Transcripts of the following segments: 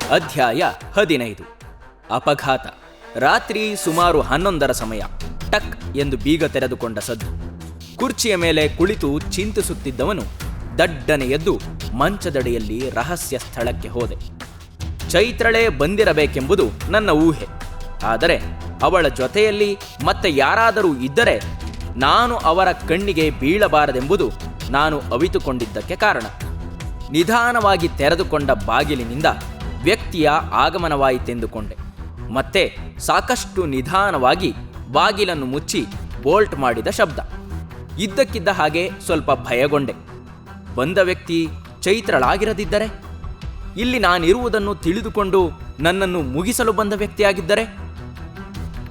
ಅಧ್ಯಾಯ 15. ಅಪಘಾತ. ರಾತ್ರಿ ಸುಮಾರು 11ರ ಸಮಯ. ಟಕ್ ಎಂದು ಬೀಗ ತೆರೆದುಕೊಂಡ ಸದ್ದು. ಕುರ್ಚಿಯ ಮೇಲೆ ಕುಳಿತು ಚಿಂತಿಸುತ್ತಿದ್ದವನು ದಡ್ಡನೆ ಎದ್ದು ಮಂಚದಡಿಯಲ್ಲಿ ರಹಸ್ಯ ಸ್ಥಳಕ್ಕೆ ಹೋದೆ. ಚೈತ್ರಳೇ ಬಂದಿರಬೇಕೆಂಬುದು ನನ್ನ ಊಹೆ. ಆದರೆ ಅವಳ ಜೊತೆಯಲ್ಲಿ ಮತ್ತೆ ಯಾರಾದರೂ ಇದ್ದರೆ ನಾನು ಅವರ ಕಣ್ಣಿಗೆ ಬೀಳಬಾರದೆಂಬುದು ನಾನು ಅವಿತುಕೊಂಡಿದ್ದಕ್ಕೆ ಕಾರಣ. ನಿಧಾನವಾಗಿ ತೆರೆದುಕೊಂಡ ಬಾಗಿಲಿನಿಂದ ವ್ಯಕ್ತಿಯ ಆಗಮನವಾಯಿತೆಂದುಕೊಂಡೆ. ಮತ್ತೆ ಸಾಕಷ್ಟು ನಿಧಾನವಾಗಿ ಬಾಗಿಲನ್ನು ಮುಚ್ಚಿ ಬೋಲ್ಟ್ ಮಾಡಿದ ಶಬ್ದ. ಇದ್ದಕ್ಕಿದ್ದ ಹಾಗೆ ಸ್ವಲ್ಪ ಭಯಗೊಂಡೆ. ಬಂದ ವ್ಯಕ್ತಿ ಚೈತ್ರಳಾಗಿರದಿದ್ದರೆ, ಇಲ್ಲಿ ನಾನಿರುವುದನ್ನು ತಿಳಿದುಕೊಂಡು ನನ್ನನ್ನು ಮುಗಿಸಲು ಬಂದ ವ್ಯಕ್ತಿಯಾಗಿದ್ದರೆ,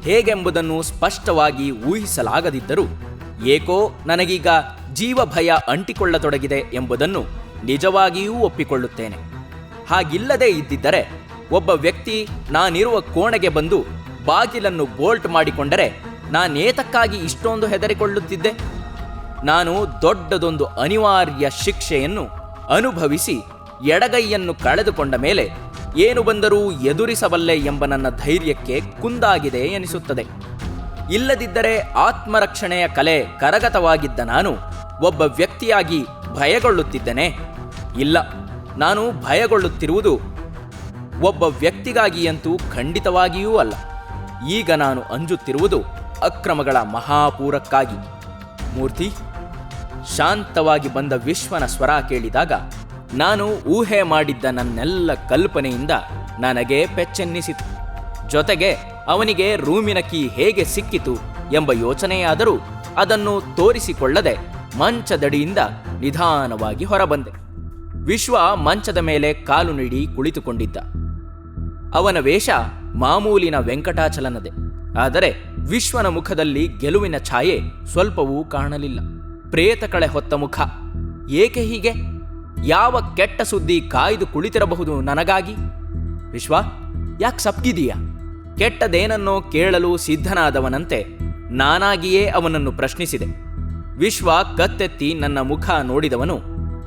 ಹೇಗೆಂಬುದನ್ನು ಸ್ಪಷ್ಟವಾಗಿ ಊಹಿಸಲಾಗದಿದ್ದರೂ ಏಕೋ ನನಗೀಗ ಜೀವ ಭಯ ಅಂಟಿಕೊಳ್ಳತೊಡಗಿದೆ ಎಂಬುದನ್ನು ನಿಜವಾಗಿಯೂ ಒಪ್ಪಿಕೊಳ್ಳುತ್ತೇನೆ. ಹಾಗಿಲ್ಲದೇ ಇದ್ದಿದ್ದರೆ ಒಬ್ಬ ವ್ಯಕ್ತಿ ನಾನಿರುವ ಕೋಣೆಗೆ ಬಂದು ಬಾಗಿಲನ್ನು ಬೋಲ್ಟ್ ಮಾಡಿಕೊಂಡರೆ ನಾನೇತಕ್ಕಾಗಿ ಇಷ್ಟೊಂದು ಹೆದರಿಕೊಳ್ಳುತ್ತಿದ್ದೆ? ನಾನು ದೊಡ್ಡದೊಂದು ಅನಿವಾರ್ಯ ಶಿಕ್ಷೆಯನ್ನು ಅನುಭವಿಸಿ ಎಡಗೈಯನ್ನು ಕಳೆದುಕೊಂಡ ಮೇಲೆ ಏನು ಬಂದರೂ ಎದುರಿಸಬಲ್ಲೆ ಎಂಬ ನನ್ನ ಧೈರ್ಯಕ್ಕೆ ಕುಂದಾಗಿದೆ ಎನಿಸುತ್ತದೆ. ಇಲ್ಲದಿದ್ದರೆ ಆತ್ಮರಕ್ಷಣೆಯ ಕಲೆ ಕರಗತವಾಗಿದ್ದ ನಾನು ಒಬ್ಬ ವ್ಯಕ್ತಿಯಾಗಿ ಭಯಗೊಳ್ಳುತ್ತಿದ್ದೇನೆ? ಇಲ್ಲ, ನಾನು ಭಯಗೊಳ್ಳುತ್ತಿರುವುದು ಒಬ್ಬ ವ್ಯಕ್ತಿಗಾಗಿಯಂತೂ ಖಂಡಿತವಾಗಿಯೂ ಅಲ್ಲ. ಈಗ ನಾನು ಅಂಜುತ್ತಿರುವುದು ಅಕ್ರಮಗಳ ಮಹಾಪೂರಕ್ಕಾಗಿ. ಮೂರ್ತಿ, ಶಾಂತವಾಗಿ ಬಂದ ವಿಶ್ವನ ಸ್ವರ ಕೇಳಿದಾಗ ನಾನು ಊಹೆ ಮಾಡಿದ್ದ ನನ್ನೆಲ್ಲ ಕಲ್ಪನೆಯಿಂದ ನನಗೆ ಪೆಚ್ಚೆನ್ನಿಸಿತು. ಜೊತೆಗೆ ಅವನಿಗೆ ರೂಮಿನ ಕೀ ಹೇಗೆ ಸಿಕ್ಕಿತು ಎಂಬ ಯೋಚನೆಯಾದರೂ ಅದನ್ನು ತೋರಿಸಿಕೊಳ್ಳದೆ ಮಂಚದಡಿಯಿಂದ ನಿಧಾನವಾಗಿ ಹೊರಬಂದೆ. ವಿಶ್ವ ಮಂಚದ ಮೇಲೆ ಕಾಲು ನೀಡಿ ಕುಳಿತುಕೊಂಡಿದ್ದ. ಅವನ ವೇಷ ಮಾಮೂಲಿನ ವೆಂಕಟಾಚಲನದೇ. ಆದರೆ ವಿಶ್ವನ ಮುಖದಲ್ಲಿ ಗೆಲುವಿನ ಛಾಯೆ ಸ್ವಲ್ಪವೂ ಕಾಣಲಿಲ್ಲ. ಪ್ರೇತ ಕಳೆ ಹೊತ್ತ ಮುಖ. ಏಕೆ ಹೀಗೆ? ಯಾವ ಕೆಟ್ಟ ಸುದ್ದಿ ಕಾಯ್ದು ಕುಳಿತಿರಬಹುದು ನನಗಾಗಿ? ವಿಶ್ವ, ಯಾಕೆ ಸಪ್ಗಿದೀಯಾ? ಕೆಟ್ಟದೇನನ್ನೋ ಕೇಳಲು ಸಿದ್ಧನಾದವನಂತೆ ನಾನಾಗಿಯೇ ಅವನನ್ನು ಪ್ರಶ್ನಿಸಿದೆ. ವಿಶ್ವ ಕತ್ತೆತ್ತಿ ನನ್ನ ಮುಖ ನೋಡಿದವನು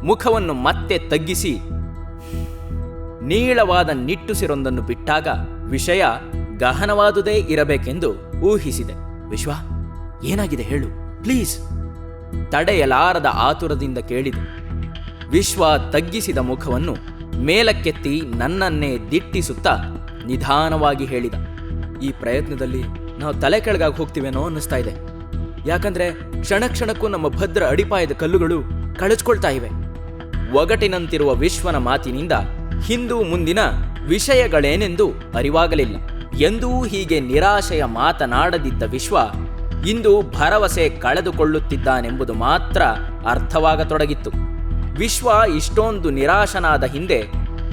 ಮುಖವನ್ನು ಮತ್ತೆ ತಗ್ಗಿಸಿ ನೀಳವಾದ ನಿಟ್ಟುಸಿರೊಂದನ್ನು ಬಿಟ್ಟಾಗ ವಿಷಯ ಗಹನವಾದುದೇ ಇರಬೇಕೆಂದು ಊಹಿಸಿದೆ. ವಿಶ್ವ, ಏನಾಗಿದೆ ಹೇಳು ಪ್ಲೀಸ್. ತಡೆಯಲಾರದ ಆತುರದಿಂದ ಕೇಳಿದೆ. ವಿಶ್ವ ತಗ್ಗಿಸಿದ ಮುಖವನ್ನು ಮೇಲಕ್ಕೆತ್ತಿ ನನ್ನನ್ನೇ ದಿಟ್ಟಿಸುತ್ತಾ ನಿಧಾನವಾಗಿ ಹೇಳಿದ, ಈ ಪ್ರಯತ್ನದಲ್ಲಿ ನಾವು ತಲೆ ಕೆಳಗಾಗಿ ಹೋಗ್ತೀವೇನೋ ಅನ್ನಿಸ್ತಾ ಇದೆ. ಯಾಕಂದ್ರೆ ಕ್ಷಣ ಕ್ಷಣಕ್ಕೂ ನಮ್ಮ ಭದ್ರ ಅಡಿಪಾಯದ ಕಲ್ಲುಗಳು ಕಳಚ್ಕೊಳ್ತಾ ಇವೆ. ಒಗಟಿನಂತಿರುವ ವಿಶ್ವನ ಮಾತಿನಿಂದ ಹಿಂದೂ ಮುಂದಿನ ವಿಷಯಗಳೇನೆಂದು ಅರಿವಾಗಲಿಲ್ಲ. ಎಂದೂ ಹೀಗೆ ನಿರಾಶೆಯ ಮಾತನಾಡದಿದ್ದ ವಿಶ್ವ ಇಂದು ಭರವಸೆ ಕಳೆದುಕೊಳ್ಳುತ್ತಿದ್ದಾನೆಂಬುದು ಮಾತ್ರ ಅರ್ಥವಾಗತೊಡಗಿತ್ತು. ವಿಶ್ವ ಇಷ್ಟೊಂದು ನಿರಾಶನಾದ ಹಿಂದೆ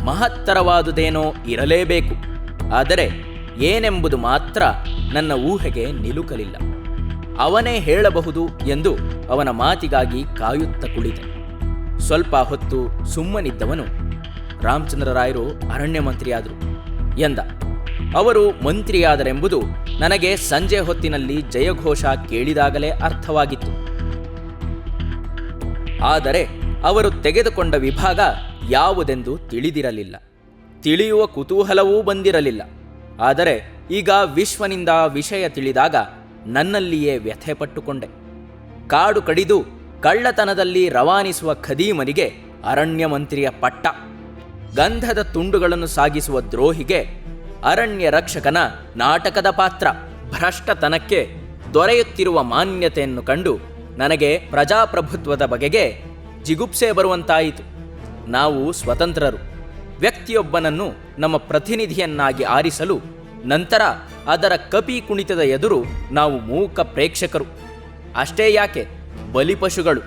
ಮಹತ್ತರವಾದುದೇನೋ ಇರಲೇಬೇಕು. ಆದರೆ ಏನೆಂಬುದು ಮಾತ್ರ ನನ್ನ ಊಹೆಗೆ ನಿಲುಕಲಿಲ್ಲ. ಅವನೇ ಹೇಳಬಹುದು ಎಂದು ಅವನ ಮಾತಿಗಾಗಿ ಕಾಯುತ್ತ ಕುಳಿತೆ. ಸ್ವಲ್ಪ ಹೊತ್ತು ಸುಮ್ಮನಿದ್ದವನು, ರಾಮಚಂದ್ರರಾಯರು ಅರಣ್ಯ ಮಂತ್ರಿಯಾದರು ಎಂದ. ಅವರು ಮಂತ್ರಿಯಾದರೆಂಬುದು ನನಗೆ ಸಂಜೆ ಹೊತ್ತಿನಲ್ಲಿ ಜಯಘೋಷ ಕೇಳಿದಾಗಲೇ ಅರ್ಥವಾಗಿತ್ತು. ಆದರೆ ಅವರು ತೆಗೆದುಕೊಂಡ ವಿಭಾಗ ಯಾವುದೆಂದು ತಿಳಿದಿರಲಿಲ್ಲ. ತಿಳಿಯುವ ಕುತೂಹಲವೂ ಬಂದಿರಲಿಲ್ಲ. ಆದರೆ ಈಗ ವಿಶ್ವನಿಂದ ವಿಷಯ ತಿಳಿದಾಗ ನನ್ನಲ್ಲಿಯೇ ವ್ಯಥೆ ಪಟ್ಟುಕೊಂಡೆ. ಕಾಡು ಕಡಿದು ಕಳ್ಳತನದಲ್ಲಿ ರವಾನಿಸುವ ಖದೀಮನಿಗೆ ಅರಣ್ಯ ಮಂತ್ರಿಯ ಪಟ್ಟ, ಗಂಧದ ತುಂಡುಗಳನ್ನು ಸಾಗಿಸುವ ದ್ರೋಹಿಗೆ ಅರಣ್ಯ ರಕ್ಷಕನ ನಾಟಕದ ಪಾತ್ರ. ಭ್ರಷ್ಟತನಕ್ಕೆ ದೊರೆಯುತ್ತಿರುವ ಮಾನ್ಯತೆಯನ್ನು ಕಂಡು ನನಗೆ ಪ್ರಜಾಪ್ರಭುತ್ವದ ಬಗೆಗೆ ಜಿಗುಪ್ಸೆ ಬರುವಂತಾಯಿತು. ನಾವು ಸ್ವತಂತ್ರರು. ವ್ಯಕ್ತಿಯೊಬ್ಬನನ್ನು ನಮ್ಮ ಪ್ರತಿನಿಧಿಯನ್ನಾಗಿ ಆರಿಸಲು, ನಂತರ ಅದರ ಕಪಿ ಕುಣಿತದ ಎದುರು ನಾವು ಮೂಕ ಪ್ರೇಕ್ಷಕರು. ಅಷ್ಟೇ ಯಾಕೆ, ಬಲಿಪಶುಗಳು.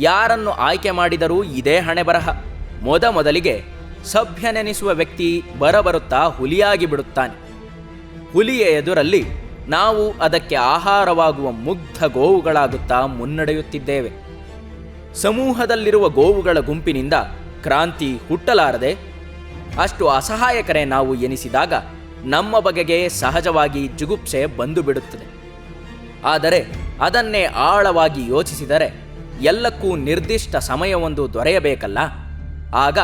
ಯಾರನ್ನು ಆಯ್ಕೆ ಮಾಡಿದರೂ ಇದೇ ಹಣೆ ಬರಹ. ಮೊದಲಿಗೆ ಸಭ್ಯನೆನಿಸುವ ವ್ಯಕ್ತಿ ಬರಬರುತ್ತಾ ಹುಲಿಯಾಗಿ ಬಿಡುತ್ತಾನೆ. ಹುಲಿಯ ಎದುರಲ್ಲಿ ನಾವು ಅದಕ್ಕೆ ಆಹಾರವಾಗುವ ಮುಗ್ಧ ಗೋವುಗಳಾಗುತ್ತಾ ಮುನ್ನಡೆಯುತ್ತಿದ್ದೇವೆ. ಸಮೂಹದಲ್ಲಿರುವ ಗೋವುಗಳ ಗುಂಪಿನಿಂದ ಕ್ರಾಂತಿ ಹುಟ್ಟಲಾರದೆ ಅಷ್ಟು ಅಸಹಾಯಕರೇ ನಾವು ಎನಿಸಿದಾಗ ನಮ್ಮ ಬಗೆಗೆ ಸಹಜವಾಗಿ ಜುಗುಪ್ಸೆ ಬಂದು ಬಿಡುತ್ತದೆ. ಆದರೆ ಅದನ್ನೇ ಆಳವಾಗಿ ಯೋಚಿಸಿದರೆ ಎಲ್ಲಕ್ಕೂ ನಿರ್ದಿಷ್ಟ ಸಮಯವೊಂದು ದೊರೆಯಬೇಕಲ್ಲ. ಆಗ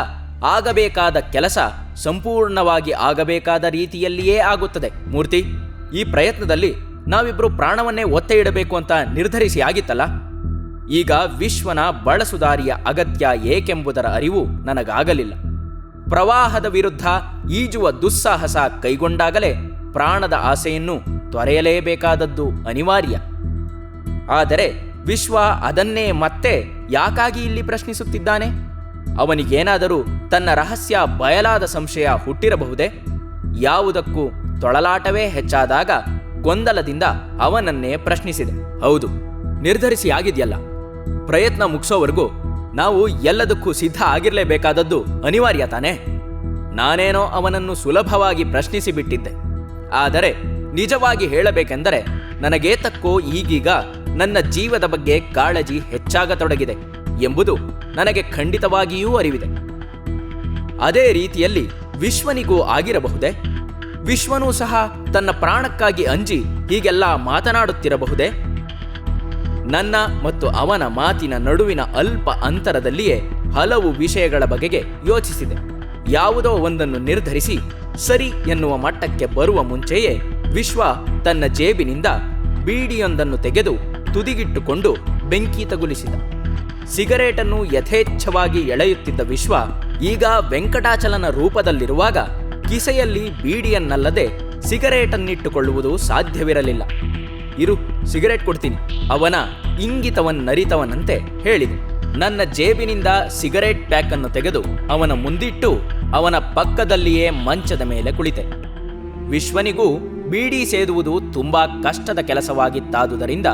ಆಗಬೇಕಾದ ಕೆಲಸ ಸಂಪೂರ್ಣವಾಗಿ ಆಗಬೇಕಾದ ರೀತಿಯಲ್ಲಿಯೇ ಆಗುತ್ತದೆ. ಮೂರ್ತಿ, ಈ ಪ್ರಯತ್ನದಲ್ಲಿ ನಾವಿಬ್ಬರು ಪ್ರಾಣವನ್ನೇ ಒತ್ತೆ ಇಡಬೇಕು ಅಂತ ನಿರ್ಧರಿಸಿ ಆಗಿತ್ತಲ್ಲ. ಈಗ ವಿಶ್ವನ ಬಳಸುದಾರಿಯ ಅಗತ್ಯ ಏಕೆಂಬುದರ ಅರಿವು ನನಗಾಗಲಿಲ್ಲ. ಪ್ರವಾಹದ ವಿರುದ್ಧ ಈಜುವ ದುಸ್ಸಾಹಸ ಕೈಗೊಂಡಾಗಲೇ ಪ್ರಾಣದ ಆಸೆಯನ್ನು ತೊರೆಯಲೇಬೇಕಾದದ್ದು ಅನಿವಾರ್ಯ. ಆದರೆ ವಿಶ್ವ ಅದನ್ನೇ ಮತ್ತೆ ಯಾಕಾಗಿ ಇಲ್ಲಿ ಪ್ರಶ್ನಿಸುತ್ತಿದ್ದಾನೆ? ಅವನಿಗೇನಾದರೂ ತನ್ನ ರಹಸ್ಯ ಬಯಲಾದ ಸಂಶಯ ಹುಟ್ಟಿರಬಹುದೇ? ಯಾವುದಕ್ಕೂ ತೊಳಲಾಟವೇ ಹೆಚ್ಚಾದಾಗ ಗೊಂದಲದಿಂದ ಅವನನ್ನೇ ಪ್ರಶ್ನಿಸಿದೆ. ಹೌದು, ನಿರ್ಧರಿಸಿ ಆಗಿದೆಯಲ್ಲ. ಪ್ರಯತ್ನ ಮುಗಿಸೋವರೆಗೂ ನಾವು ಎಲ್ಲದಕ್ಕೂ ಸಿದ್ಧ ಆಗಿರಲೇಬೇಕಾದದ್ದು ಅನಿವಾರ್ಯ ತಾನೇ? ನಾನೇನೋ ಅವನನ್ನು ಸುಲಭವಾಗಿ ಪ್ರಶ್ನಿಸಿ ಬಿಟ್ಟಿದ್ದೆ. ಆದರೆ ನಿಜವಾಗಿ ಹೇಳಬೇಕೆಂದರೆ ನನಗೇತಕ್ಕೋ ಈಗೀಗ ನನ್ನ ಜೀವದ ಬಗ್ಗೆ ಕಾಳಜಿ ಹೆಚ್ಚಾಗತೊಡಗಿದೆ ಎಂಬುದು ನನಗೆ ಖಂಡಿತವಾಗಿಯೂ ಅರಿವಿದೆ. ಅದೇ ರೀತಿಯಲ್ಲಿ ವಿಶ್ವನಿಗೂ ಆಗಿರಬಹುದೇ? ವಿಶ್ವನೂ ಸಹ ತನ್ನ ಪ್ರಾಣಕ್ಕಾಗಿ ಅಂಜಿ ಹೀಗೆಲ್ಲ ಮಾತನಾಡುತ್ತಿರಬಹುದೇ? ನನ್ನ ಮತ್ತು ಅವನ ಮಾತಿನ ನಡುವಿನ ಅಲ್ಪ ಅಂತರದಲ್ಲಿಯೇ ಹಲವು ವಿಷಯಗಳ ಬಗೆಗೆ ಯೋಚಿಸಿದೆ. ಯಾವುದೋ ಒಂದನ್ನು ನಿರ್ಧರಿಸಿ ಸರಿ ಎನ್ನುವ ಮಟ್ಟಕ್ಕೆ ಬರುವ ಮುಂಚೆಯೇ ವಿಶ್ವ ತನ್ನ ಜೇಬಿನಿಂದ ಬೀಡಿಯೊಂದನ್ನು ತೆಗೆದು ತುದಿಗಿಟ್ಟುಕೊಂಡು ಬೆಂಕಿ ತಗುಲಿಸಿದ. ಸಿಗರೇಟನ್ನು ಯಥೇಚ್ಛವಾಗಿ ಎಳೆಯುತ್ತಿದ್ದ ವಿಶ್ವ ಈಗ ವೆಂಕಟಾಚಲನ ರೂಪದಲ್ಲಿರುವಾಗ ಕಿಸೆಯಲ್ಲಿ ಬೀಡಿಯನ್ನಲ್ಲದೆ ಸಿಗರೇಟನ್ನಿಟ್ಟುಕೊಳ್ಳುವುದು ಸಾಧ್ಯವಿರಲಿಲ್ಲ. ಇರು, ಸಿಗರೇಟ್ ಕೊಡ್ತೀನಿ, ಅವನ ಇಂಗಿತವನ್ನರಿತವನಂತೆ ಹೇಳಿದೆ. ನನ್ನ ಜೇಬಿನಿಂದ ಸಿಗರೇಟ್ ಪ್ಯಾಕನ್ನು ತೆಗೆದು ಅವನ ಮುಂದಿಟ್ಟು ಅವನ ಪಕ್ಕದಲ್ಲಿಯೇ ಮಂಚದ ಮೇಲೆ ಕುಳಿತೆ. ವಿಶ್ವನಿಗೂ ಬೀಡಿ ಸೇದುವುದು ತುಂಬಾ ಕಷ್ಟದ ಕೆಲಸವಾಗಿತ್ತಾದುದರಿಂದ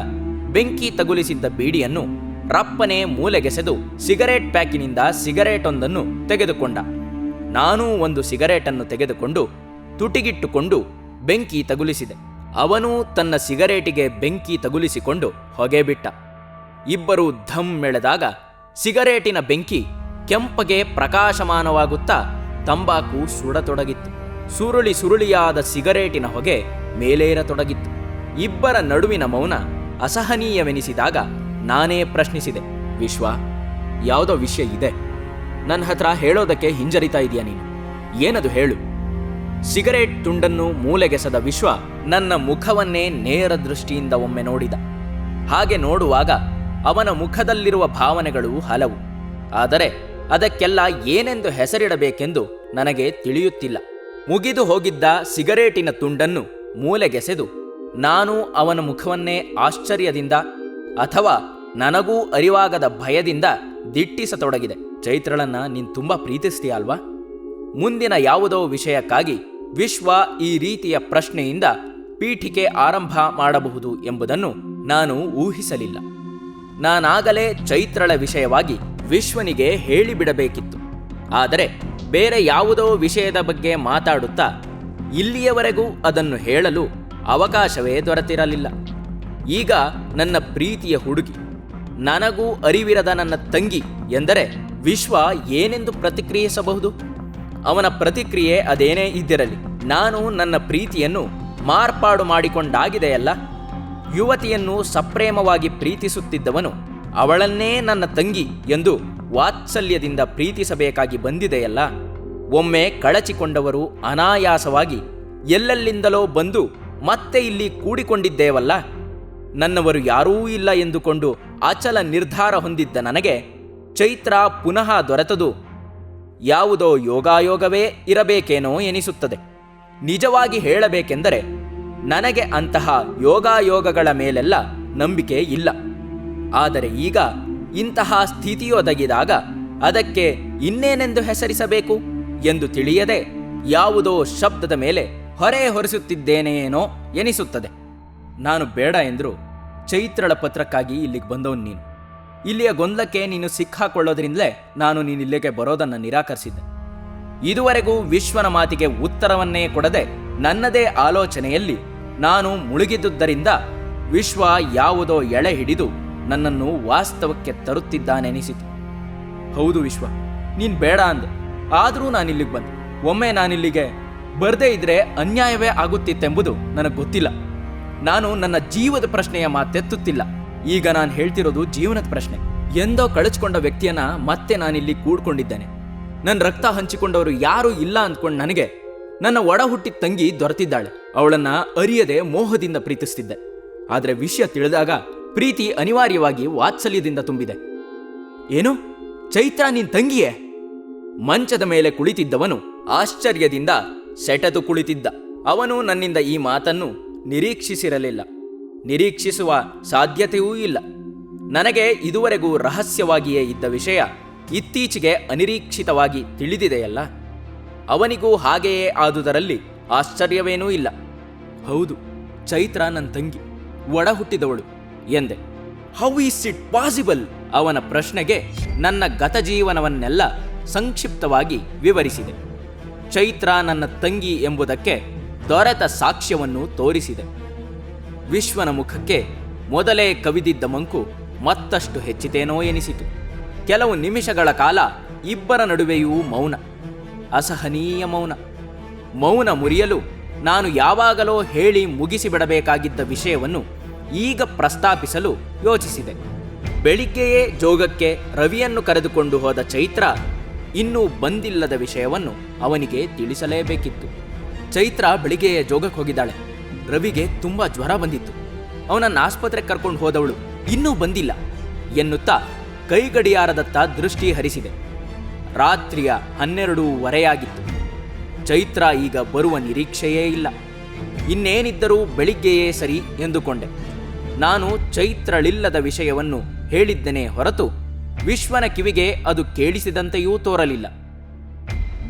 ಬೆಂಕಿ ತಗುಲಿಸಿದ್ದ ಬೀಡಿಯನ್ನು ರಪ್ಪನೆ ಮೂಲೆಗೆಸೆದು ಸಿಗರೇಟ್ ಪ್ಯಾಕಿನಿಂದ ಸಿಗರೇಟೊಂದನ್ನು ತೆಗೆದುಕೊಂಡ. ನಾನೂ ಒಂದು ಸಿಗರೇಟನ್ನು ತೆಗೆದುಕೊಂಡು ತುಟಿಗಿಟ್ಟುಕೊಂಡು ಬೆಂಕಿ ತಗುಲಿಸಿದೆ. ಅವನೂ ತನ್ನ ಸಿಗರೇಟಿಗೆ ಬೆಂಕಿ ತಗುಲಿಸಿಕೊಂಡು ಹೊಗೆ ಬಿಟ್ಟ. ಇಬ್ಬರೂ ಧಮ್ ಎಳೆದಾಗ ಸಿಗರೇಟಿನ ಬೆಂಕಿ ಕೆಂಪಗೆ ಪ್ರಕಾಶಮಾನವಾಗುತ್ತಾ ತಂಬಾಕು ಸುಡತೊಡಗಿತ್ತು. ಸುರುಳಿಯಾದ ಸಿಗರೇಟಿನ ಹೊಗೆ ಮೇಲೇರತೊಡಗಿತ್ತು. ಇಬ್ಬರ ನಡುವಿನ ಮೌನ ಅಸಹನೀಯವೆನಿಸಿದಾಗ ನಾನೇ ಪ್ರಶ್ನಿಸಿದೆ. ವಿಶ್ವ, ಯಾವುದೋ ವಿಷಯ ಇದೆ, ನನ್ನ ಹತ್ರ ಹೇಳೋದಕ್ಕೆ ಹಿಂಜರಿತಾ ಇದೆಯಾ ನೀನು? ಏನದು ಹೇಳು. ಸಿಗರೇಟ್ ತುಂಡನ್ನು ಮೂಲೆಗೆಸದ ವಿಶ್ವ ನನ್ನ ಮುಖವನ್ನೇ ನೇರ ದೃಷ್ಟಿಯಿಂದ ಒಮ್ಮೆ ನೋಡಿದ. ಹಾಗೆ ನೋಡುವಾಗ ಅವನ ಮುಖದಲ್ಲಿರುವ ಭಾವನೆಗಳು ಹಲವು. ಆದರೆ ಅದಕ್ಕೆಲ್ಲ ಏನೆಂದು ಹೆಸರಿಡಬೇಕೆಂದು ನನಗೆ ತಿಳಿಯುತ್ತಿಲ್ಲ. ಮುಗಿದು ಹೋಗಿದ್ದ ಸಿಗರೇಟಿನ ತುಂಡನ್ನು ಮೂಲೆಗೆಸೆದು ನಾನು ಅವನ ಮುಖವನ್ನೇ ಆಶ್ಚರ್ಯದಿಂದ ಅಥವಾ ನನಗೂ ಅರಿವಾಗದ ಭಯದಿಂದ ದಿಟ್ಟಿಸತೊಡಗಿದೆ. ಚೈತ್ರಳನ್ನ ನೀನು ತುಂಬಾ ಪ್ರೀತಿಸ್ತೀಯ ಅಲ್ವಾ? ಮುಂದಿನ ಯಾವುದೋ ವಿಷಯಕ್ಕಾಗಿ ವಿಶ್ವ ಈ ರೀತಿಯ ಪ್ರಶ್ನೆಯಿಂದ ಪೀಠಿಕೆ ಆರಂಭ ಮಾಡಬಹುದು ಎಂಬುದನ್ನು ನಾನು ಊಹಿಸಲಿಲ್ಲ. ನಾನಾಗಲೇ ಚೈತ್ರಳ ವಿಷಯವಾಗಿ ವಿಶ್ವನಿಗೆ ಹೇಳಿಬಿಡಬೇಕಿತ್ತು. ಆದರೆ ಬೇರೆ ಯಾವುದೋ ವಿಷಯದ ಬಗ್ಗೆ ಮಾತಾಡುತ್ತಾ ಇಲ್ಲಿಯವರೆಗೂ ಅದನ್ನು ಹೇಳಲು ಅವಕಾಶವೇ ದೊರೆತಿರಲಿಲ್ಲ. ಈಗ ನನ್ನ ಪ್ರೀತಿಯ ಹುಡುಗಿ, ನನಗೂ ಅರಿವಿರದ ನನ್ನ ತಂಗಿ ಎಂದರೆ ವಿಶ್ವ ಏನೆಂದು ಪ್ರತಿಕ್ರಿಯಿಸಬಹುದು? ಅವನ ಪ್ರತಿಕ್ರಿಯೆ ಅದೇನೇ ಇದ್ದಿರಲಿ, ನಾನು ನನ್ನ ಪ್ರೀತಿಯನ್ನು ಮಾರ್ಪಾಡು ಮಾಡಿಕೊಂಡಾಗಿದೆಯಲ್ಲ. ಯುವತಿಯನ್ನು ಸಪ್ರೇಮವಾಗಿ ಪ್ರೀತಿಸುತ್ತಿದ್ದವನು ಅವಳನ್ನೇ ನನ್ನ ತಂಗಿ ಎಂದು ವಾತ್ಸಲ್ಯದಿಂದ ಪ್ರೀತಿಸಬೇಕಾಗಿ ಬಂದಿದೆಯಲ್ಲ. ಒಮ್ಮೆ ಕಳಚಿಕೊಂಡವರು ಅನಾಯಾಸವಾಗಿ ಎಲ್ಲೆಲ್ಲಿಂದಲೋ ಬಂದು ಮತ್ತೆ ಇಲ್ಲಿ ಕೂಡಿಕೊಂಡಿದ್ದೇವಲ್ಲ. ನನ್ನವರು ಯಾರೂ ಇಲ್ಲ ಎಂದುಕೊಂಡು ಅಚಲ ನಿರ್ಧಾರ ಹೊಂದಿದ್ದ ನನಗೆ ಚೈತ್ರ ಪುನಃ ದೊರೆತದು ಯಾವುದೋ ಯೋಗಾಯೋಗವೇ ಇರಬೇಕೇನೋ ಎನಿಸುತ್ತದೆ. ನಿಜವಾಗಿ ಹೇಳಬೇಕೆಂದರೆ ನನಗೆ ಅಂತಹ ಯೋಗಾಯೋಗಗಳ ಮೇಲೆಲ್ಲ ನಂಬಿಕೆ ಇಲ್ಲ. ಆದರೆ ಈಗ ಇಂತಹ ಸ್ಥಿತಿಯೊದಗಿದಾಗ ಅದಕ್ಕೆ ಇನ್ನೇನೆಂದು ಹೆಸರಿಸಬೇಕು ಎಂದು ತಿಳಿಯದೆ ಯಾವುದೋ ಶಬ್ದದ ಮೇಲೆ ಹೊರೆ ಹೊರಿಸುತ್ತಿದ್ದೇನೇನೋ ಎನಿಸುತ್ತದೆ. ನಾನು ಬೇಡ ಎಂದರೂ ಚೈತ್ರಳ ಪತ್ರಕ್ಕಾಗಿ ಇಲ್ಲಿಗೆ ಬಂದವನು ನೀನು. ಇಲ್ಲಿಯ ಗೊಂದಲಕ್ಕೆ ನೀನು ಸಿಕ್ಕಾಕೊಳ್ಳೋದ್ರಿಂದಲೇ ನಾನು ನೀನಿಲ್ಲಿಗೆ ಬರೋದನ್ನು ನಿರಾಕರಿಸಿದ್ದೆ. ಇದುವರೆಗೂ ವಿಶ್ವನ ಮಾತಿಗೆ ಉತ್ತರವನ್ನೇ ಕೊಡದೆ ನನ್ನದೇ ಆಲೋಚನೆಯಲ್ಲಿ ನಾನು ಮುಳುಗಿದ್ದುದರಿಂದ ವಿಶ್ವ ಯಾವುದೋ ಎಳೆ ಹಿಡಿದು ನನ್ನನ್ನು ವಾಸ್ತವಕ್ಕೆ ತರುತ್ತಿದ್ದಾನೆನಿಸಿತು. ಹೌದು ವಿಶ್ವ, ನೀನು ಬೇಡ ಅಂದೆ, ಆದರೂ ನಾನಿಲ್ಲಿಗೆ ಬಂದೆ. ಒಮ್ಮೆ ನಾನಿಲ್ಲಿಗೆ ಬರದೇ ಇದ್ರೆ ಅನ್ಯಾಯವೇ ಆಗುತ್ತಿತ್ತೆಂಬುದು ನನಗೆ ಗೊತ್ತಿಲ್ಲ. ನಾನು ನನ್ನ ಜೀವದ ಪ್ರಶ್ನೆಯ ಮಾತೆತ್ತುತ್ತಿಲ್ಲ. ಈಗ ನಾನು ಹೇಳ್ತಿರೋದು ಜೀವನದ ಪ್ರಶ್ನೆ. ಎಂದೋ ಕಳಚಿಕೊಂಡ ವ್ಯಕ್ತಿಯನ್ನ ಮತ್ತೆ ನಾನಿಲ್ಲಿ ಕೂಡ್ಕೊಂಡಿದ್ದೇನೆ. ನನ್ನ ರಕ್ತ ಹಂಚಿಕೊಂಡವರು ಯಾರೂ ಇಲ್ಲ ಅಂದ್ಕೊಂಡು ನನಗೆ ನನ್ನ ಒಡ ಹುಟ್ಟಿದ ತಂಗಿ ದೊರೆತಿದ್ದಾಳೆ. ಅವಳನ್ನ ಅರಿಯದೆ ಮೋಹದಿಂದ ಪ್ರೀತಿಸ್ತಿದ್ದೆ. ಆದರೆ ವಿಷಯ ತಿಳಿದಾಗ ಪ್ರೀತಿ ಅನಿವಾರ್ಯವಾಗಿ ವಾತ್ಸಲ್ಯದಿಂದ ತುಂಬಿದೆ. ಏನು, ಚೈತ್ರ ನಿನ್ ತಂಗಿಯೇ? ಮಂಚದ ಮೇಲೆ ಕುಳಿತಿದ್ದವನು ಆಶ್ಚರ್ಯದಿಂದ ಸೆಟೆದು ಕುಳಿತಿದ್ದ. ಅವನು ನನ್ನಿಂದ ಈ ಮಾತನ್ನು ನಿರೀಕ್ಷಿಸಿರಲಿಲ್ಲ, ನಿರೀಕ್ಷಿಸುವ ಸಾಧ್ಯತೆಯೂ ಇಲ್ಲ. ನನಗೆ ಇದುವರೆಗೂ ರಹಸ್ಯವಾಗಿಯೇ ಇದ್ದ ವಿಷಯ ಇತ್ತೀಚೆಗೆ ಅನಿರೀಕ್ಷಿತವಾಗಿ ತಿಳಿದಿದೆಯಲ್ಲ. ಅವನಿಗೂ ಹಾಗೆಯೇ ಆದುದರಲ್ಲಿ ಆಶ್ಚರ್ಯವೇನೂ ಇಲ್ಲ. ಹೌದು, ಚೈತ್ರ ನನ್ನ ತಂಗಿ, ಒಡ ಹುಟ್ಟಿದವಳು ಎಂದೆ. How is it possible? ಅವನ ಪ್ರಶ್ನೆಗೆ ನನ್ನ ಗತಜೀವನವನ್ನೆಲ್ಲ ಸಂಕ್ಷಿಪ್ತವಾಗಿ ವಿವರಿಸಿದೆ. ಚೈತ್ರ ನನ್ನ ತಂಗಿ ಎಂಬುದಕ್ಕೆ ದೊರೆತ ಸಾಕ್ಷ್ಯವನ್ನು ತೋರಿಸಿದೆ. ವಿಶ್ವನ ಮುಖಕ್ಕೆ ಮೊದಲೇ ಕವಿದಿದ್ದ ಮಂಕು ಮತ್ತಷ್ಟು ಹೆಚ್ಚಿತೇನೋ ಎನಿಸಿತು. ಕೆಲವು ನಿಮಿಷಗಳ ಕಾಲ ಇಬ್ಬರ ನಡುವೆಯೂ ಮೌನ, ಅಸಹನೀಯ ಮೌನ. ಮೌನ ಮುರಿಯಲು ನಾನು ಯಾವಾಗಲೋ ಹೇಳಿ ಮುಗಿಸಿಬಿಡಬೇಕಾಗಿದ್ದ ವಿಷಯವನ್ನು ಈಗ ಪ್ರಸ್ತಾಪಿಸಲು ಯೋಚಿಸಿದೆ. ಬೆಳಿಗ್ಗೆಯೇ ಜೋಗಕ್ಕೆ ರವಿಯನ್ನು ಕರೆದುಕೊಂಡು ಹೋದ ಚೈತ್ರ ಇನ್ನೂ ಬಂದಿಲ್ಲದ ವಿಷಯವನ್ನು ಅವನಿಗೆ ತಿಳಿಸಲೇಬೇಕಿತ್ತು. ಚೈತ್ರ ಬೆಳಿಗ್ಗೆಯೇ ಜೋಗಕ್ಕೆ ಹೋಗಿದ್ದಾಳೆ. ರವಿಗೆ ತುಂಬ ಜ್ವರ ಬಂದಿತ್ತು. ಅವನನ್ನು ಆಸ್ಪತ್ರೆಗೆ ಕರ್ಕೊಂಡು ಹೋದವಳು ಇನ್ನೂ ಬಂದಿಲ್ಲ ಎನ್ನುತ್ತಾ ಕೈಗಡಿಯಾರದತ್ತ ದೃಷ್ಟಿ ಹರಿಸಿದೆ. ರಾತ್ರಿಯ 12:15 ಚೈತ್ರ ಈಗ ಬರುವ ನಿರೀಕ್ಷೆಯೇ ಇಲ್ಲ. ಇನ್ನೇನಿದ್ದರೂ ಬೆಳಿಗ್ಗೆಯೇ ಸರಿ ಎಂದುಕೊಂಡೆ. ನಾನು ಚೈತ್ರಳಿಲ್ಲದ ವಿಷಯವನ್ನು ಹೇಳಿದ್ದನೇ ಹೊರತು ವಿಶ್ವನ ಕಿವಿಗೆ ಅದು ಕೇಳಿಸಿದಂತೆಯೂ ತೋರಲಿಲ್ಲ.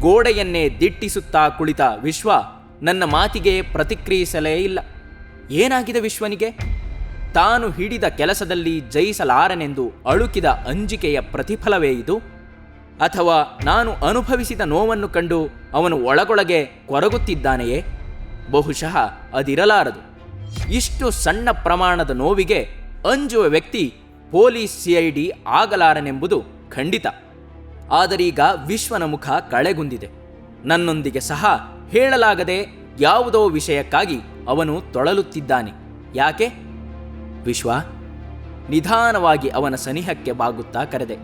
ಗೋಡೆಯನ್ನೇ ದಿಟ್ಟಿಸುತ್ತಾ ಕುಳಿತ ವಿಶ್ವ ನನ್ನ ಮಾತಿಗೆ ಪ್ರತಿಕ್ರಿಯಿಸಲೇ ಇಲ್ಲ. ಏನಾಗಿದೆ ವಿಶ್ವನಿಗೆ? ತಾನು ಹಿಡಿದ ಕೆಲಸದಲ್ಲಿ ಜಯಿಸಲಾರನೆಂದು ಅಳುಕಿದ ಅಂಜಿಕೆಯ ಪ್ರತಿಫಲವೇ ಇದು? ಅಥವಾ ನಾನು ಅನುಭವಿಸಿದ ನೋವನ್ನು ಕಂಡು ಅವನು ಒಳಗೊಳಗೆ ಕೊರಗುತ್ತಿದ್ದಾನೆಯೇ? ಬಹುಶಃ ಅದಿರಲಾರದು. ಇಷ್ಟು ಸಣ್ಣ ಪ್ರಮಾಣದ ನೋವಿಗೆ ಅಂಜುವ ವ್ಯಕ್ತಿ ಪೊಲೀಸ್ CID ಆಗಲಾರನೆಂಬುದು ಖಂಡಿತ. ಆದರೀಗ ವಿಶ್ವನ ಮುಖ ಕಳೆಗುಂದಿದೆ. ನನ್ನೊಂದಿಗೆ ಸಹ ಹೇಳಲಾಗದೆ ಯಾವುದೋ ವಿಷಯಕ್ಕಾಗಿ ಅವನು ತೊಳಲುತ್ತಿದ್ದಾನೆ. ಯಾಕೆ? ವಿಶ್ವ, ನಿಧಾನವಾಗಿ ಅವನ ಸನಿಹಕ್ಕೆ ಬಾಗುತ್ತಾ ಕರೆದೆ.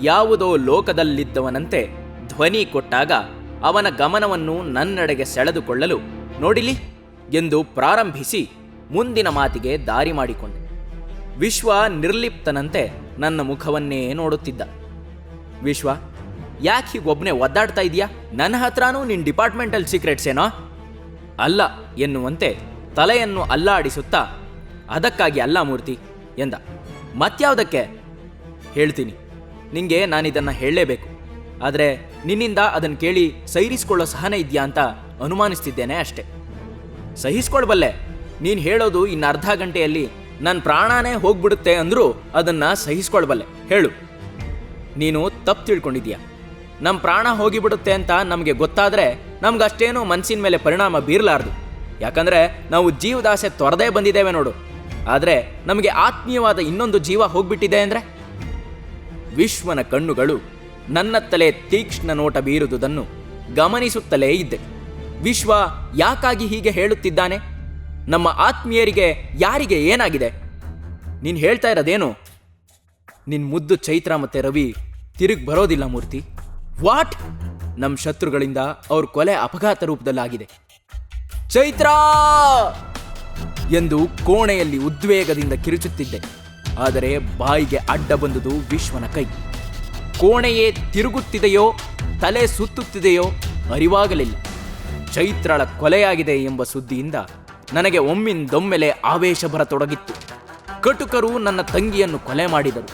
ಯಾವುದೋ ಲೋಕದಲ್ಲಿದ್ದವನಂತೆ ಧ್ವನಿ ಕೊಟ್ಟಾಗ ಅವನ ಗಮನವನ್ನು ನನ್ನೆಡೆಗೆ ಸೆಳೆದುಕೊಳ್ಳಲು ನೋಡಿಲಿ ಎಂದು ಪ್ರಾರಂಭಿಸಿ ಮುಂದಿನ ಮಾತಿಗೆ ದಾರಿ ಮಾಡಿಕೊಂಡೆ. ವಿಶ್ವ ನಿರ್ಲಿಪ್ತನಂತೆ ನನ್ನ ಮುಖವನ್ನೇ ನೋಡುತ್ತಿದ್ದ. ವಿಶ್ವ, ಯಾಕೆ ಹೀಗೊಬ್ಬನೇ ಒದ್ದಾಡ್ತಾ ಇದೆಯಾ? ನನ್ನ ಹತ್ರನೂ ನಿನ್ನ ಡಿಪಾರ್ಟ್ಮೆಂಟಲ್ ಸೀಕ್ರೆಟ್ಸ್ ಏನೋ? ಅಲ್ಲ ಎನ್ನುವಂತೆ ತಲೆಯನ್ನು ಅಲ್ಲಾಡಿಸುತ್ತಾ, ಅದಕ್ಕಾಗಿ ಅಲ್ಲ ಮೂರ್ತಿ ಎಂದ. ಮತ್ಯಾವುದಕ್ಕೆ? ಹೇಳ್ತೀನಿ, ನಿಂಗೆ ನಾನಿದನ್ನು ಹೇಳಲೇಬೇಕು. ಆದರೆ ನಿನ್ನಿಂದ ಅದನ್ನು ಕೇಳಿ ಸಹಿಸಿಕೊಳ್ಳೋ ಸಹನೆ ಇದೆಯಾ ಅಂತ ಅನುಮಾನಿಸ್ತಿದ್ದೇನೆ ಅಷ್ಟೆ. ಸಹಿಸ್ಕೊಳ್ಬಲ್ಲೆ. ನೀನು ಹೇಳೋದು ಇನ್ನು ಅರ್ಧ ಗಂಟೆಯಲ್ಲಿ ನನ್ನ ಪ್ರಾಣನೇ ಹೋಗ್ಬಿಡುತ್ತೆ ಅಂದರೂ ಅದನ್ನು ಸಹಿಸ್ಕೊಳ್ಬಲ್ಲೆ. ಹೇಳು. ನೀನು ತಪ್ಪು ತಿಳ್ಕೊಂಡಿದ್ದೀಯಾ. ನಮ್ಮ ಪ್ರಾಣ ಹೋಗಿಬಿಡುತ್ತೆ ಅಂತ ನಮಗೆ ಗೊತ್ತಾದರೆ ನಮ್ಗಷ್ಟೇನೂ ಮನಸ್ಸಿನ ಮೇಲೆ ಪರಿಣಾಮ ಬೀರಲಾರ್ದು. ಯಾಕಂದರೆ ನಾವು ಜೀವದಾಸೆ ತೊರೆದೇ ಬಂದಿದ್ದೇವೆ ನೋಡು. ಆದರೆ ನಮಗೆ ಆತ್ಮೀಯವಾದ ಇನ್ನೊಂದು ಜೀವ ಹೋಗ್ಬಿಟ್ಟಿದೆ ಅಂದರೆ? ವಿಶ್ವನ ಕಣ್ಣುಗಳು ನನ್ನತ್ತಲೇ ತೀಕ್ಷ್ಣ ನೋಟ ಬೀರುವುದನ್ನು ಗಮನಿಸುತ್ತಲೇ ಇದ್ದೆ. ವಿಶ್ವ ಯಾಕಾಗಿ ಹೀಗೆ ಹೇಳುತ್ತಿದ್ದಾನೆ? ನಮ್ಮ ಆತ್ಮೀಯರಿಗೆ ಯಾರಿಗೆ ಏನಾಗಿದೆ? ನೀನು ಹೇಳ್ತಾ ಇರೋದೇನು? ನಿನ್ನ ಮುದ್ದು ಚೈತ್ರ ಮತ್ತು ರವಿ ತಿರುಗಿ ಬರೋದಿಲ್ಲ ಮೂರ್ತಿ. ವಾಟ್? ನಮ್ಮ ಶತ್ರುಗಳಿಂದ ಅವ್ರ ಕೊಲೆ ಅಪಘಾತ ರೂಪದಲ್ಲಾಗಿದೆ. ಚೈತ್ರ ಎಂದು ಕೋಣೆಯಲ್ಲಿ ಉದ್ವೇಗದಿಂದ ಕಿರುಚುತ್ತಿದ್ದೆ. ಆದರೆ ಬಾಯಿಗೆ ಅಡ್ಡ ಬಂದುದು ವಿಶ್ವನ ಕೈ. ಕೋಣೆಯೇ ತಿರುಗುತ್ತಿದೆಯೋ ತಲೆ ಸುತ್ತುತ್ತಿದೆಯೋ ಅರಿವಾಗಲಿಲ್ಲ. ಚೈತ್ರಳ ಕೊಲೆಯಾಗಿದೆ ಎಂಬ ಸುದ್ದಿಯಿಂದ ನನಗೆ ಒಮ್ಮಿಂದೊಮ್ಮೆಲೆ ಆವೇಶ ಬರತೊಡಗಿತ್ತು. ಕಟುಕರು ನನ್ನ ತಂಗಿಯನ್ನು ಕೊಲೆ ಮಾಡಿದರು.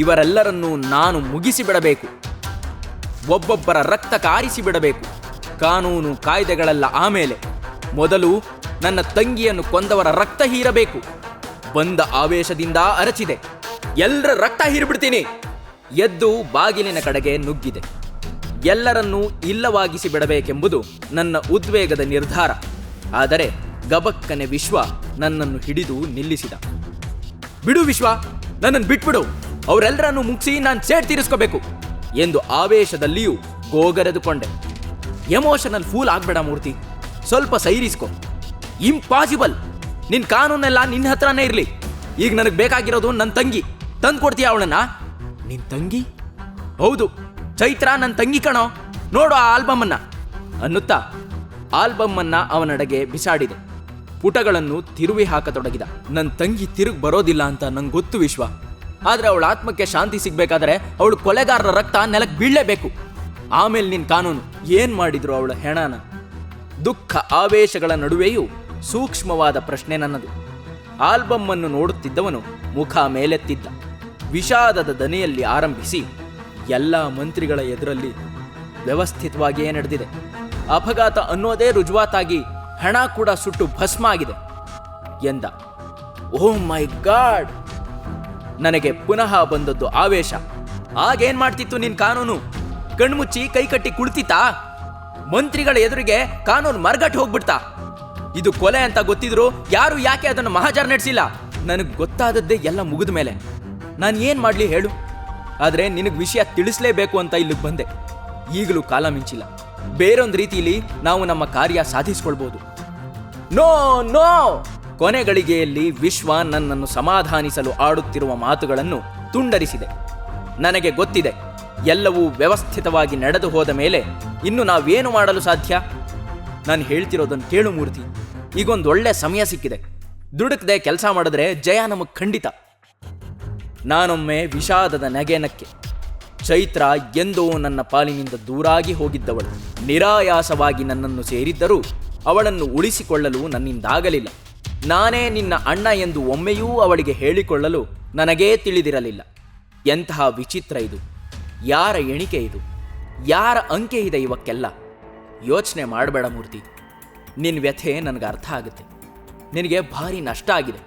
ಇವರೆಲ್ಲರನ್ನೂ ನಾನು ಮುಗಿಸಿಬಿಡಬೇಕು. ಒಬ್ಬೊಬ್ಬರ ರಕ್ತ ಕಾರಿಸಿಬಿಡಬೇಕು. ಕಾನೂನು ಕಾಯ್ದೆಗಳೆಲ್ಲ ಆಮೇಲೆ, ಮೊದಲು ನನ್ನ ತಂಗಿಯನ್ನು ಕೊಂದವರ ರಕ್ತ ಹೀರಬೇಕು. ಬಂದ ಆವೇಶದಿಂದ ಅರಚಿದೆ. ಎಲ್ಲರ ರಕ್ತ ಹೀರಿಬಿಡ್ತೀನಿ. ಎದ್ದು ಬಾಗಿಲಿನ ಕಡೆಗೆ ನುಗ್ಗಿದೆ. ಎಲ್ಲರನ್ನೂ ಇಲ್ಲವಾಗಿಸಿ ಬಿಡಬೇಕೆಂಬುದು ನನ್ನ ಉದ್ವೇಗದ ನಿರ್ಧಾರ. ಆದರೆ ಗಬಕ್ಕನೆ ವಿಶ್ವ ನನ್ನನ್ನು ಹಿಡಿದು ನಿಲ್ಲಿಸಿದ. ಬಿಡು ವಿಶ್ವ, ನನ್ನನ್ನು ಬಿಟ್ಬಿಡು. ಅವರೆಲ್ಲರನ್ನೂ ಮುಗಿಸಿ ನಾನು ಸೇಡ್ ತೀರಿಸ್ಕೋಬೇಕು ಎಂದು ಆವೇಶದಲ್ಲಿಯೂ ಗೋಗರೆದುಕೊಂಡೆ. ಎಮೋಷನಲ್ ಫೂಲ್ ಆಗ್ಬೇಡ ಮೂರ್ತಿ, ಸ್ವಲ್ಪ ಸೈರಿಸ್ಕೊ. ಇಂಪಾಸಿಬಲ್. ನಿನ್ನ ಕಾನೂನೆಲ್ಲ ನಿನ್ನ ಹತ್ರನೇ ಇರಲಿ. ಈಗ ನನಗೆ ಬೇಕಾಗಿರೋದು ನನ್ನ ತಂಗಿ. ತಂದು ಕೊಡ್ತೀಯ ಅವಳನ್ನ? ನಿನ್ನ ತಂಗಿ? ಹೌದು, ಚೈತ್ರ ನನ್ನ ತಂಗಿ ಕಣೋ, ನೋಡು ಆ ಆಲ್ಬಮನ್ನ ಅನ್ನುತ್ತಾ ಆಲ್ಬಮ್ಮನ್ನ ಅವನಡೆಗೆ ಬಿಸಾಡಿದೆ. ಪುಟಗಳನ್ನು ತಿರುವಿ ಹಾಕತೊಡಗಿದ. ನನ್ನ ತಂಗಿ ತಿರುಗಿ ಬರೋದಿಲ್ಲ ಅಂತ ನಂಗೆ ಗೊತ್ತು ವಿಶ್ವ. ಆದರೆ ಅವಳ ಆತ್ಮಕ್ಕೆ ಶಾಂತಿ ಸಿಗ್ಬೇಕಾದ್ರೆ ಅವಳು ಕೊಲೆಗಾರರ ರಕ್ತ ನೆಲಕ್ಕೆ ಬೀಳಲೇಬೇಕು. ಆಮೇಲೆ ನಿನ್ನ ಕಾನೂನು ಏನ್ ಮಾಡಿದ್ರು ಅವಳ ಹೆಣನ. ದುಃಖ ಆವೇಶಗಳ ನಡುವೆಯೂ ಸೂಕ್ಷ್ಮವಾದ ಪ್ರಶ್ನೆ ನನ್ನದು. ಆಲ್ಬಮ್ ಅನ್ನು ನೋಡುತ್ತಿದ್ದವನು ಮುಖ ಮೇಲೆತ್ತಿದ್ದ. ವಿಷಾದದ ದನಿಯಲ್ಲಿ ಆರಂಭಿಸಿ, ಎಲ್ಲ ಮಂತ್ರಿಗಳ ಎದುರಲ್ಲಿ ವ್ಯವಸ್ಥಿತವಾಗಿಯೇ ನಡೆದಿದೆ. ಅಪಘಾತ ಅನ್ನೋದೇ ರುಜುವಾತಾಗಿ ಹಣ ಕೂಡ ಸುಟ್ಟು ಭಸ್ಮ ಆಗಿದೆ ಎಂದ. ಓ ಮೈ ಗಾಡ್! ನನಗೆ ಪುನಃ ಬಂದದ್ದು ಆವೇಶ. ಆಗೇನ್ ಮಾಡ್ತಿತ್ತು ನಿನ್ ಕಾನೂನು? ಕಣ್ಮುಚ್ಚಿ ಕೈ ಕಟ್ಟಿ ಕುಳಿತಿತ್ತಾ? ಮಂತ್ರಿಗಳ ಎದುರಿಗೆ ಕಾನೂನು ಮರ್ಗಟ್ಟು ಹೋಗ್ಬಿಡ್ತಾ? ಇದು ಕೊಲೆ ಅಂತ ಗೊತ್ತಿದ್ರು ಯಾರು ಯಾಕೆ ಅದನ್ನು ಮಹಾಜಾರ್ ನಡೆಸಿಲ್ಲ? ನನಗೆ ಗೊತ್ತಾದದ್ದೇ ಎಲ್ಲ ಮುಗಿದ ಮೇಲೆ ನಾನು ಏನ್ ಮಾಡ್ಲಿ ಹೇಳು? ಆದ್ರೆ ನಿನಗೆ ವಿಷಯ ತಿಳಿಸ್ಲೇಬೇಕು ಅಂತ ಇಲ್ಲಿಗೆ ಬಂದೆ. ಈಗಲೂ ಕಾಲ ಮಿಂಚಿಲ್ಲ. ಬೇರೊಂದು ರೀತಿಯಲ್ಲಿ ನಾವು ನಮ್ಮ ಕಾರ್ಯ ಸಾಧಿಸ್ಕೊಳ್ಬಹುದು. No no! ಕೊನೆ ಗಳಿಗೆಯಲ್ಲಿ ವಿಶ್ವ ನನ್ನನ್ನು ಸಮಾಧಾನಿಸಲು ಆಡುತ್ತಿರುವ ಮಾತುಗಳನ್ನು ತುಂಡರಿಸಿದೆ. ನನಗೆ ಗೊತ್ತಿದೆ, ಎಲ್ಲವೂ ವ್ಯವಸ್ಥಿತವಾಗಿ ನಡೆದು ಹೋದ ಮೇಲೆ ಇನ್ನು ನಾವೇನು ಮಾಡಲು ಸಾಧ್ಯ? ನಾನು ಹೇಳ್ತಿರೋದನ್ನು ಕೇಳು ಮೂರ್ತಿ. ಈಗೊಂದು ಒಳ್ಳೆ ಸಮಯ ಸಿಕ್ಕಿದೆ. ದುಡುಕದೆ ಕೆಲಸ ಮಾಡಿದ್ರೆ ಜಯ ನಮಗೆ ಖಂಡಿತ. ನಾನೊಮ್ಮೆ ವಿಷಾದದ ನಗೆನಕ್ಕೆ. ಚೈತ್ರ ಎಂದೋ ನನ್ನ ಪಾಲಿನಿಂದ ದೂರಾಗಿ ಹೋಗಿದ್ದವಳು. ನಿರಾಯಾಸವಾಗಿ ನನ್ನನ್ನು ಸೇರಿದ್ದರೂ ಅವಳನ್ನು ಉಳಿಸಿಕೊಳ್ಳಲು ನನ್ನಿಂದಾಗಲಿಲ್ಲ. ನಾನೇ ನಿನ್ನ ಅಣ್ಣ ಎಂದು ಒಮ್ಮೆಯೂ ಅವಳಿಗೆ ಹೇಳಿಕೊಳ್ಳಲು ನನಗೇ ತಿಳಿದಿರಲಿಲ್ಲ. ಎಂತಹ ವಿಚಿತ್ರ ಇದು! ಯಾರ ಎಣಿಕೆ ಇದು? ಯಾರ ಅಂಕೆ ಇದೆ ಇವಕ್ಕೆಲ್ಲ? ಯೋಚನೆ ಮಾಡಬೇಡ ಮೂರ್ತಿ. ನಿನ್ನ ವ್ಯಥೆ ನನಗೆ ಅರ್ಥ ಆಗುತ್ತೆ. ನಿನಗೆ ಭಾರಿ ನಷ್ಟ ಆಗಿದೆ.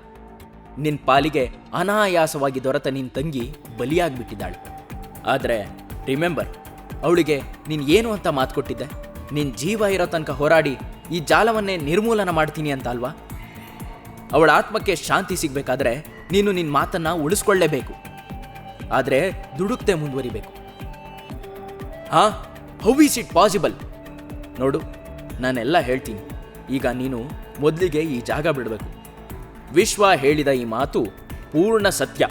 ನಿನ್ನ ಪಾಲಿಗೆ ಅನಾಯಾಸವಾಗಿ ದೊರೆತ ನಿನ್ನ ತಂಗಿ ಬಲಿಯಾಗಿಬಿಟ್ಟಿದ್ದಾಳೆ. ಆದರೆ ರಿಮೆಂಬರ್, ಅವಳಿಗೆ ನೀನು ಏನು ಅಂತ ಮಾತು ಕೊಟ್ಟಿದ್ದೆ? ನಿನ್ನ ಜೀವ ಇರೋ ತನಕ ಹೋರಾಡಿ ಈ ಜಾಲವನ್ನೇ ನಿರ್ಮೂಲನ ಮಾಡ್ತೀನಿ ಅಂತ ಅಲ್ವಾ? ಅವಳ ಆತ್ಮಕ್ಕೆ ಶಾಂತಿ ಸಿಗಬೇಕಾದ್ರೆ ನೀನು ನಿನ್ನ ಮಾತನ್ನು ಉಳಿಸ್ಕೊಳ್ಳೇಬೇಕು. ಆದರೆ ದುಡುಕ್ತೆ ಮುಂದುವರಿಬೇಕು. How is it possible? ನೋಡು, ನಾನೆಲ್ಲ ಹೇಳ್ತೀನಿ. ಈಗ ನೀನು ಮೊದಲಿಗೆ ಈ ಜಾಗ ಬಿಡಬೇಕು. ವಿಶ್ವ ಹೇಳಿದ ಈ ಮಾತು ಪೂರ್ಣ ಸತ್ಯ.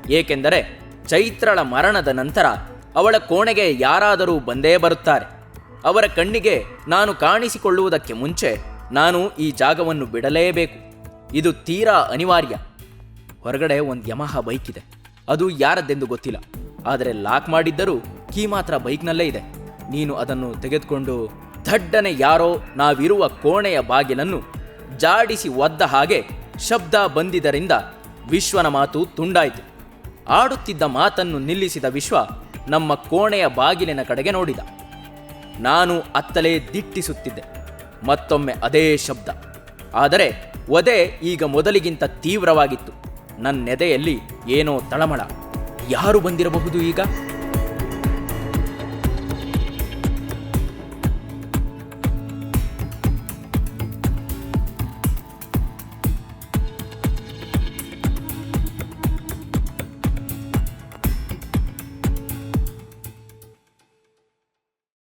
ಏಕೆಂದರೆ ಚೈತ್ರಳ ಮರಣದ ನಂತರ ಅವಳ ಕೋಣೆಗೆ ಯಾರಾದರೂ ಬಂದೇ ಬರುತ್ತಾರೆ. ಅವರ ಕಣ್ಣಿಗೆ ನಾನು ಕಾಣಿಸಿಕೊಳ್ಳುವುದಕ್ಕೆ ಮುಂಚೆ ನಾನು ಈ ಜಾಗವನ್ನು ಬಿಡಲೇಬೇಕು. ಇದು ತೀರಾ ಅನಿವಾರ್ಯ. ಹೊರಗಡೆ ಒಂದು ಯಮಹ ಬೈಕ್ ಇದೆ. ಅದು ಯಾರದ್ದೆಂದು ಗೊತ್ತಿಲ್ಲ. ಆದರೆ ಲಾಕ್ ಮಾಡಿದ್ದರೂ ಕೀ ಮಾತ್ರ ಬೈಕ್ನಲ್ಲೇ ಇದೆ. ನೀನು ಅದನ್ನು ತೆಗೆದುಕೊಂಡು ದಡ್ಡನೆ ಯಾರೋ ನಾವಿರುವ ಕೋಣೆಯ ಬಾಗಿಲನ್ನು ಜಾಡಿಸಿ ಒದ್ದ ಹಾಗೆ ಶಬ್ದ ಬಂದಿದ್ದರಿಂದ ವಿಶ್ವನ ಮಾತು ತುಂಡಾಯಿತು. ಆಡುತ್ತಿದ್ದ ಮಾತನ್ನು ನಿಲ್ಲಿಸಿದ ವಿಶ್ವ ನಮ್ಮ ಕೋಣೆಯ ಬಾಗಿಲಿನ ಕಡೆಗೆ ನೋಡಿದ. ನಾನು ಅತ್ತಲೇ ದಿಟ್ಟಿಸುತ್ತಿದ್ದೆ. ಮತ್ತೊಮ್ಮೆ ಅದೇ ಶಬ್ದ. ಆದರೆ ಒದೆ ಈಗ ಮೊದಲಿಗಿಂತ ತೀವ್ರವಾಗಿತ್ತು. ನನ್ನೆದೆಯಲ್ಲಿ ಏನೋ ತಳಮಳ. ಯಾರು ಬಂದಿರಬಹುದು ಈಗ?